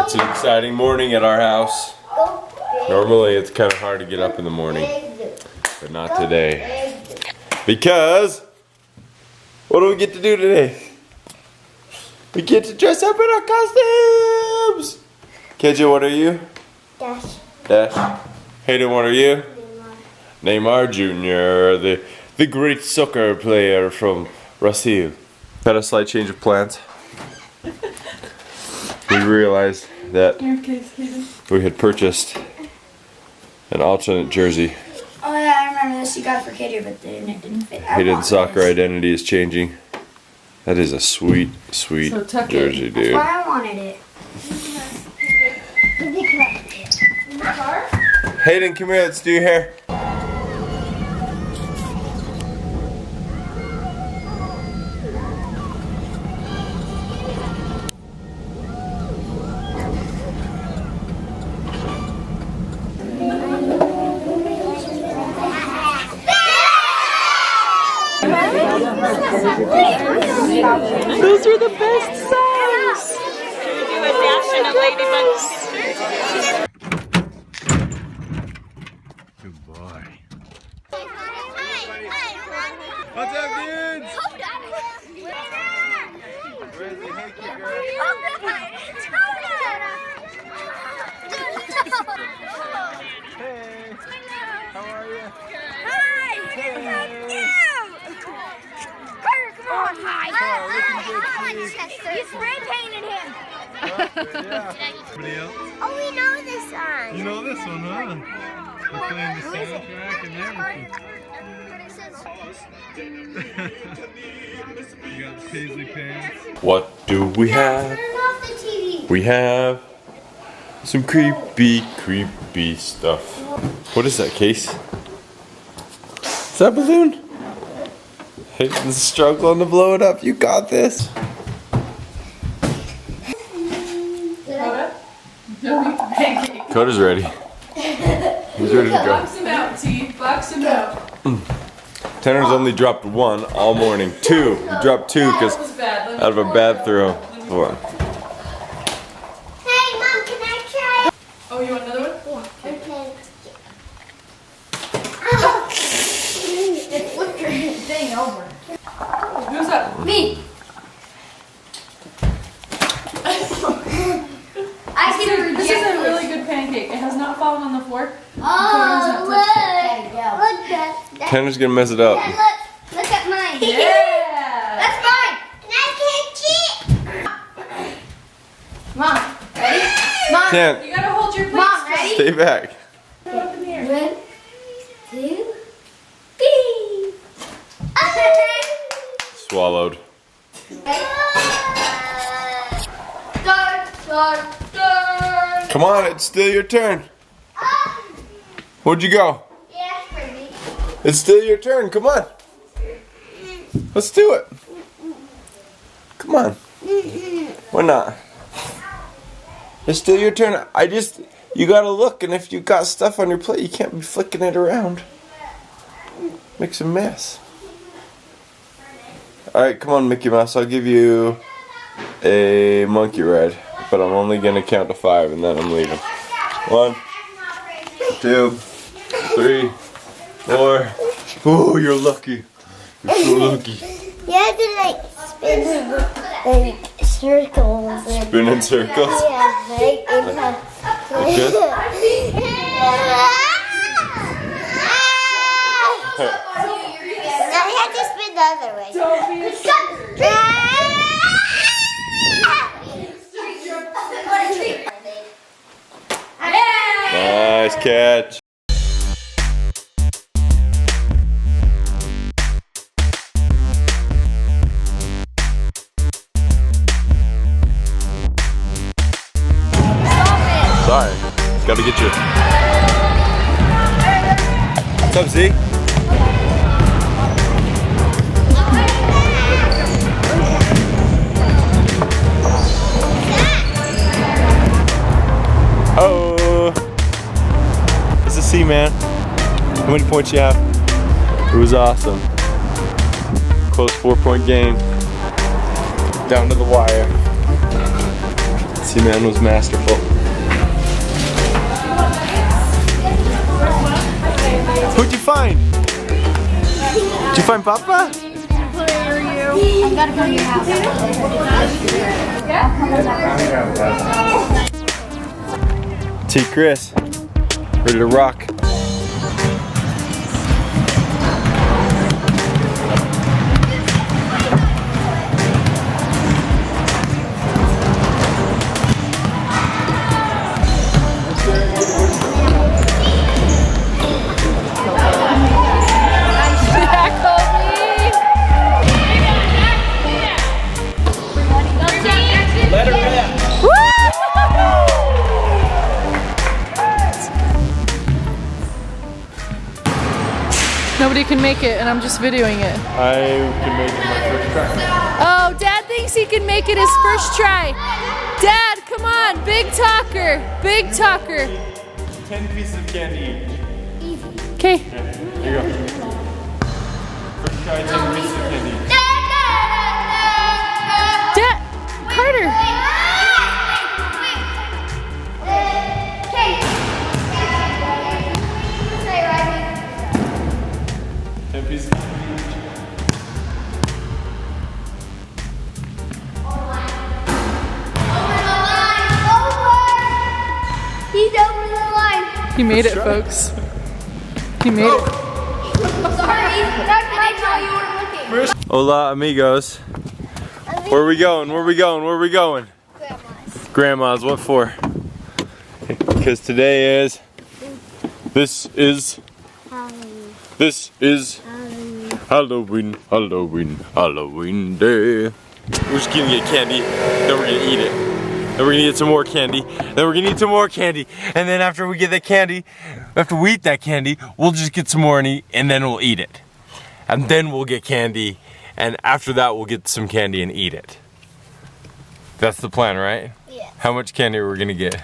It's an exciting morning at our house. Normally it's kind of hard to get up in the morning, but not today. Because, what do we get to do today? We get to dress up in our costumes! KJ, what are you? Dash. Dash. Hayden, what are you? Neymar Jr., the great soccer player from Brazil. Had a slight change of plans. We realized that we had purchased an alternate jersey. Oh yeah, I remember this. You got it for KJ, but then it didn't fit. Hayden's soccer identity is changing. That is a sweet, sweet jersey, dude. That's why I wanted it. In the car? Hayden, come here. Let's do your hair. Those are the best songs. Do a dash and a ladybug. Good boy. What's up, dudes? Where's the hickey girl? Hey, how are you? Hi! Hey. Hi. You spray painted him. Yeah. Somebody else? Oh, we know this song. You know this one, huh? We're playing the soundtrack and everything. You got the paisley pants. What do we have? Turn off the TV. We have some creepy stuff. What is that, Case? Is that a balloon? Hayden's struggling to blow it up. You got this. Coda's ready. He's ready to go. Box him out, T. Box him out. Tanner's only dropped one all morning. Two. He dropped two because out of a bad throw. One. Hey, Mom, can I try? Oh, you want another one? Yeah. Okay. Oh. It flipped your thing over. Who's up? Me. This is a really good pancake. It has not fallen on the floor. Oh, look at that. Tanner's gonna mess it up. Look at mine. Yeah! That's mine. Can I catch it? Mom, ready? Mom, Tan, You gotta hold your plate. Mom, ready? stay back. Up in the air. 1, 2, 3. Swallowed. Start. Come on, it's still your turn. Where'd you go? Yeah, pretty. It's still your turn. Come on. Let's do it. Come on. Why not? It's still your turn. You gotta look, and if you got stuff on your plate, you can't be flicking it around. Makes a mess. Alright, come on, Mickey Mouse. I'll give you a monkey ride, but I'm only gonna count to 5 and then I'm leaving. 1, 2, 3, 4. Oh, you're lucky. You're so lucky. You have to like spin like circles. Spin in circles. Yeah, like in Like this? Now you have to spin the other way. Nice catch. Sorry. Gotta get you. What's up, Z? Oh. It's a C, man. How many points you have? It was awesome. Close 4-point game. Down to the wire. C-Man was masterful. Who'd you find? Did you find Papa? I gotta go to your house. T. Chris, ready to rock. Let her rip. Nobody can make it, and I'm just videoing it. I can make it my first try. Oh, Dad thinks he can make it his first try. Dad, come on, big talker, big talker. 10 pieces of candy each. Okay. There you go. First try, 10 pieces of candy. Dad, Carter. 10 pieces of candy each. He's over the line. He made it, folks. He made it. Sorry, that's how you were looking. Hola, amigos. Where are we going? Where are we going? Where are we going? Grandma's. Grandma's. What for? Because today is. This is Halloween, Halloween day. We're just gonna get candy, then we're gonna eat it. Then we're gonna get some more candy, then we're gonna eat some more candy, and then after we get that candy, after we eat that candy, we'll just get some more and eat, and then we'll eat it. And then we'll get candy, and after that we'll get some candy and eat it. That's the plan, right? Yeah. How much candy are we gonna get?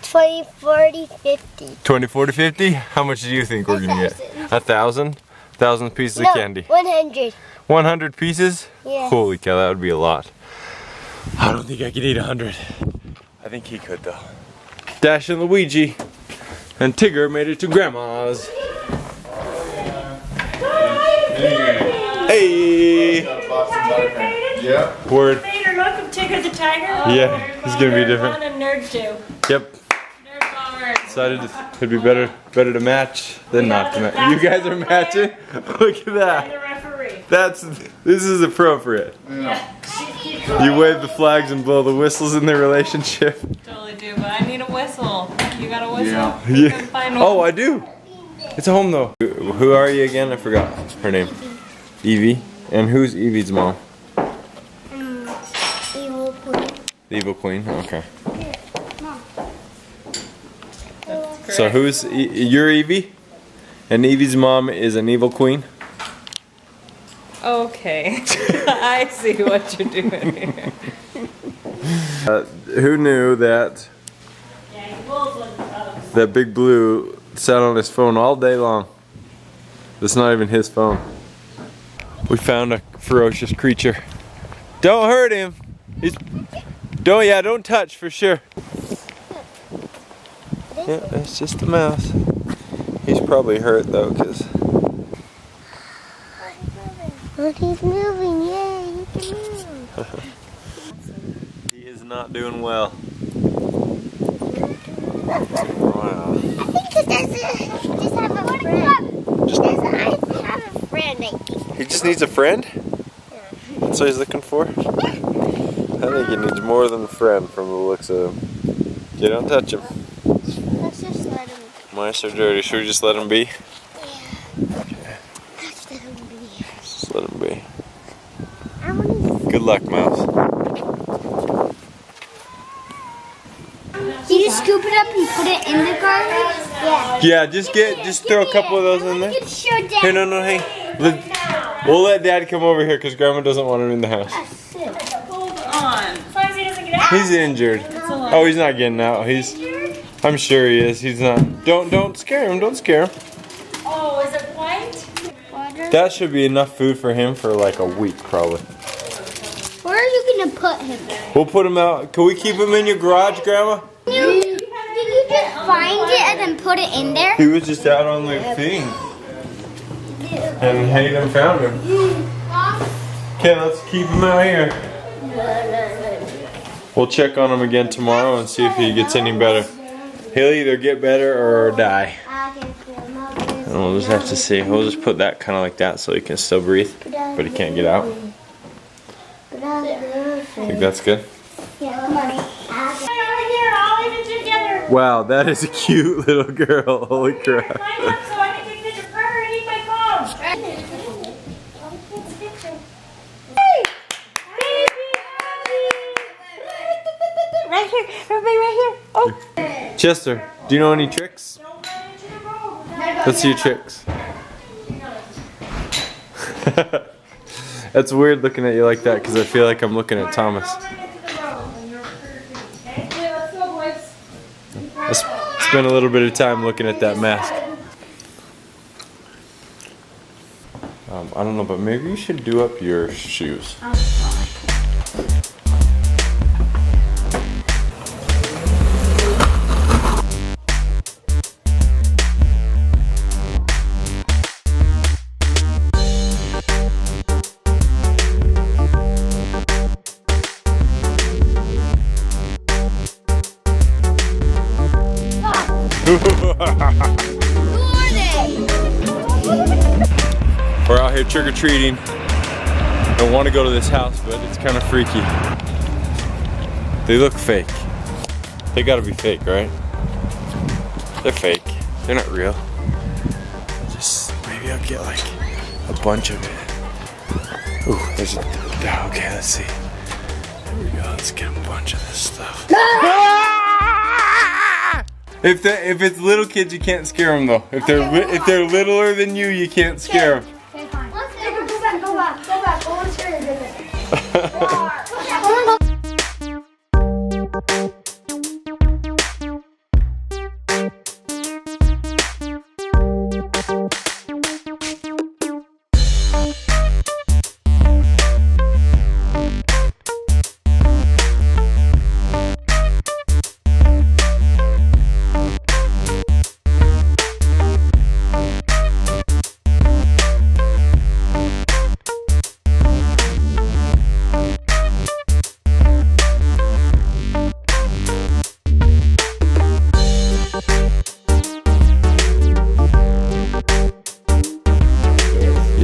20, 40, 50. 20, 40, 50? How much do you think we're gonna get? 1,000? 1,000 pieces of candy. 100. 100 pieces? Yeah. Holy cow, that would be a lot. I don't think I could eat 100. I think he could though. Dash and Luigi and Tigger made it to Grandma's. Hey! Yeah. Word. Vader, look at Tigger the Tiger. Yeah, he's gonna be different. One and Nerd 2. Yep. Nerd forward. Decided it'd be better to match than not to match. You guys are matching? Look at And that. the referee. This is appropriate. You wave the flags and blow the whistles in their relationship. Totally do, but I need a whistle. You got a whistle? Yeah. You can find one. Oh, I do. It's a home though. Who are you again? I forgot her name. Evie. And who's Evie's mom? Evil Queen. The Evil Queen. Okay. Mom. So who's you're Evie? And Evie's mom is an evil queen? Okay. I see what you're doing here. Who knew that that Big Blue sat on his phone all day long? That's not even his phone. We found a ferocious creature. Don't hurt him. Don't touch for sure. Yeah, it's just a mouse. He's probably hurt though, cause Oh, he's moving. Yay, he can move. he is not doing well. Wow. I think he just have a friend. Just have a friend, I think. He just needs a friend? That's what he's looking for? I think he needs more than a friend from the looks of him. You don't touch him. Let's just let him. Mice are dirty. Should we just let him be? Let's let him be. Just let him be. I want Good luck, mouse. to. Do you scoop it up and put it in the garbage? Yeah. Yeah, just throw a couple of those in there. Here, no, hey. We'll let Dad come over here because Grandma doesn't want him in the house. Hold on. As long as he doesn't get out. He's injured. Oh, he's not getting out. I'm sure he is. He's not. Don't scare him. Don't scare him. Oh, is it white? Water. That should be enough food for him for like a week, probably. Or you gonna put him? We'll put him out. Can we keep him in your garage, Grandma? Did you just find it and then put it in there? He was just out on the thing. And Hayden found him. Okay, let's keep him out here. We'll check on him again tomorrow and see if he gets any better. He'll either get better or die. And we'll just have to see. We'll just put that kind of like that so he can still breathe, but he can't get out. Think that's good? Wow, that is a cute little girl. Holy crap. Right here, everybody right here. Oh. Chester, do you know any tricks? Let's see your tricks. That's weird looking at you like that because I feel like I'm looking at Thomas. Let's spend a little bit of time looking at that mask. I don't know, but maybe you should do up your shoes. We're out here trick-or-treating. I want to go to this house, but it's kind of freaky. They look fake. They gotta be fake, right? They're fake. They're not real. Maybe I'll get like a bunch of it. Ooh, there's a, okay, let's see. There we go, let's get a bunch of this stuff. If it's little kids, you can't scare them though. If they're littler than you, you can't scare them. Okay, fine. Go back. Go and scare your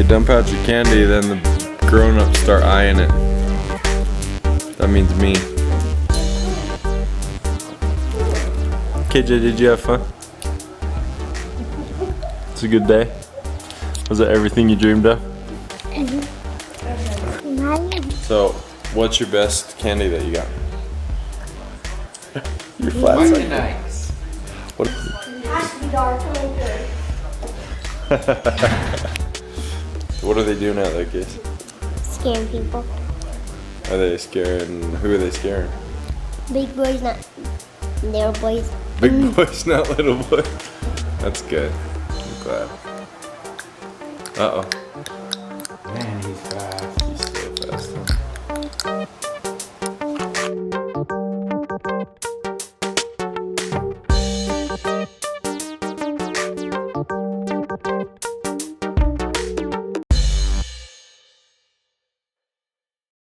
You dump out your candy, then the grown-ups start eyeing it. That means me. KJ, did you have fun? It's a good day. Was it everything you dreamed of? So, what's your best candy that you got? Your flat side. Nice. What? What are they doing out there, kids? Scaring people. Are they scaring? Who are they scaring? Big boys, not little boys. Big boys, not little boys. That's good. I'm glad. Uh-oh.